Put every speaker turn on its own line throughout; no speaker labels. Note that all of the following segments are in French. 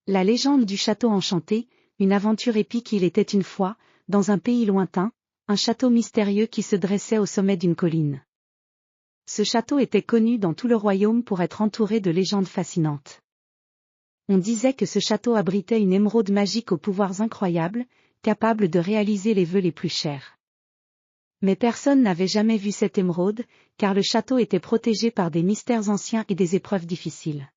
La légende du château enchanté, une aventure épique. Il était une fois, dans un pays lointain, un château mystérieux qui se dressait au sommet d'une colline. Ce château était connu dans tout le royaume pour être entouré de légendes fascinantes. On disait que ce château abritait une émeraude magique aux pouvoirs incroyables, capable de réaliser les vœux les plus chers. Mais personne n'avait jamais vu cette émeraude, car le château était protégé par des mystères anciens et des épreuves difficiles.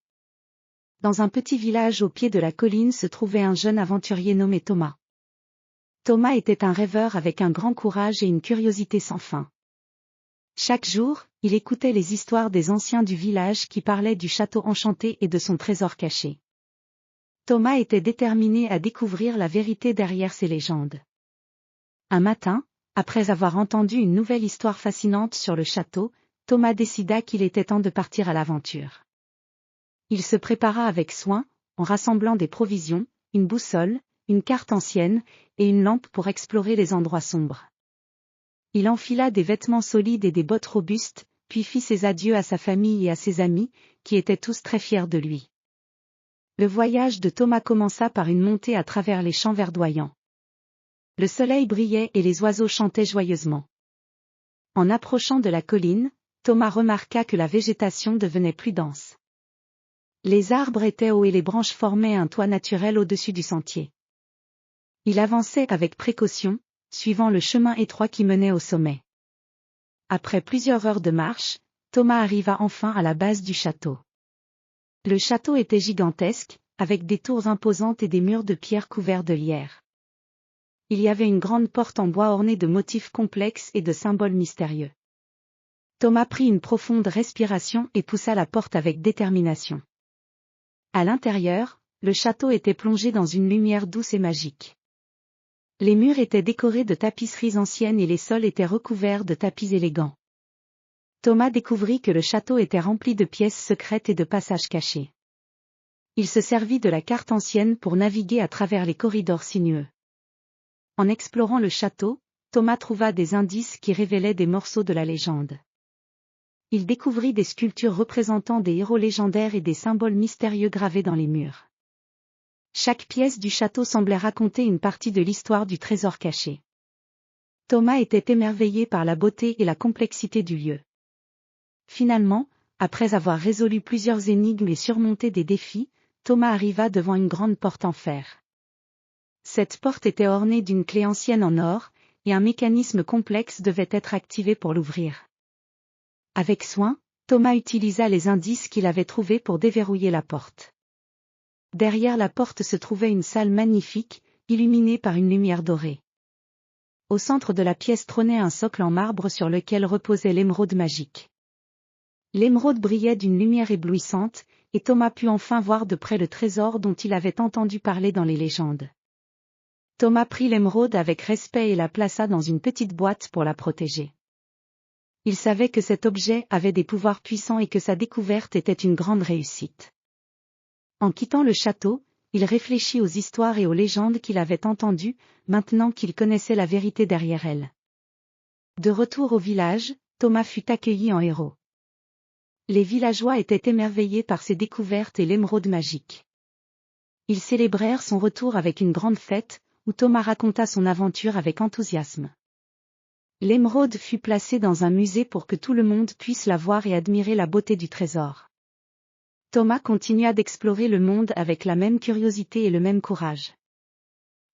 Dans un petit village au pied de la colline se trouvait un jeune aventurier nommé Thomas. Thomas était un rêveur avec un grand courage et une curiosité sans fin. Chaque jour, il écoutait les histoires des anciens du village qui parlaient du château enchanté et de son trésor caché. Thomas était déterminé à découvrir la vérité derrière ces légendes. Un matin, après avoir entendu une nouvelle histoire fascinante sur le château, Thomas décida qu'il était temps de partir à l'aventure. Il se prépara avec soin, en rassemblant des provisions, une boussole, une carte ancienne, et une lampe pour explorer les endroits sombres. Il enfila des vêtements solides et des bottes robustes, puis fit ses adieux à sa famille et à ses amis, qui étaient tous très fiers de lui. Le voyage de Thomas commença par une montée à travers les champs verdoyants. Le soleil brillait et les oiseaux chantaient joyeusement. En approchant de la colline, Thomas remarqua que la végétation devenait plus dense. Les arbres étaient hauts et les branches formaient un toit naturel au-dessus du sentier. Il avançait avec précaution, suivant le chemin étroit qui menait au sommet. Après plusieurs heures de marche, Thomas arriva enfin à la base du château. Le château était gigantesque, avec des tours imposantes et des murs de pierre couverts de lierre. Il y avait une grande porte en bois ornée de motifs complexes et de symboles mystérieux. Thomas prit une profonde respiration et poussa la porte avec détermination. À l'intérieur, le château était plongé dans une lumière douce et magique. Les murs étaient décorés de tapisseries anciennes et les sols étaient recouverts de tapis élégants. Thomas découvrit que le château était rempli de pièces secrètes et de passages cachés. Il se servit de la carte ancienne pour naviguer à travers les corridors sinueux. En explorant le château, Thomas trouva des indices qui révélaient des morceaux de la légende. Il découvrit des sculptures représentant des héros légendaires et des symboles mystérieux gravés dans les murs. Chaque pièce du château semblait raconter une partie de l'histoire du trésor caché. Thomas était émerveillé par la beauté et la complexité du lieu. Finalement, après avoir résolu plusieurs énigmes et surmonté des défis, Thomas arriva devant une grande porte en fer. Cette porte était ornée d'une clé ancienne en or, et un mécanisme complexe devait être activé pour l'ouvrir. Avec soin, Thomas utilisa les indices qu'il avait trouvés pour déverrouiller la porte. Derrière la porte se trouvait une salle magnifique, illuminée par une lumière dorée. Au centre de la pièce trônait un socle en marbre sur lequel reposait l'émeraude magique. L'émeraude brillait d'une lumière éblouissante, et Thomas put enfin voir de près le trésor dont il avait entendu parler dans les légendes. Thomas prit l'émeraude avec respect et la plaça dans une petite boîte pour la protéger. Il savait que cet objet avait des pouvoirs puissants et que sa découverte était une grande réussite. En quittant le château, il réfléchit aux histoires et aux légendes qu'il avait entendues, maintenant qu'il connaissait la vérité derrière elles. De retour au village, Thomas fut accueilli en héros. Les villageois étaient émerveillés par ses découvertes et l'émeraude magique. Ils célébrèrent son retour avec une grande fête, où Thomas raconta son aventure avec enthousiasme. L'émeraude fut placée dans un musée pour que tout le monde puisse la voir et admirer la beauté du trésor. Thomas continua d'explorer le monde avec la même curiosité et le même courage.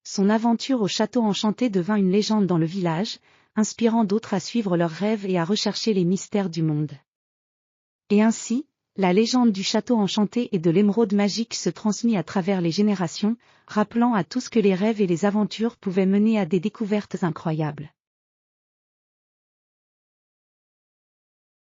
Son aventure au château enchanté devint une légende dans le village, inspirant d'autres à suivre leurs rêves et à rechercher les mystères du monde. Et ainsi, la légende du château enchanté et de l'émeraude magique se transmit à travers les générations, rappelant à tous que les rêves et les aventures pouvaient mener à des découvertes incroyables.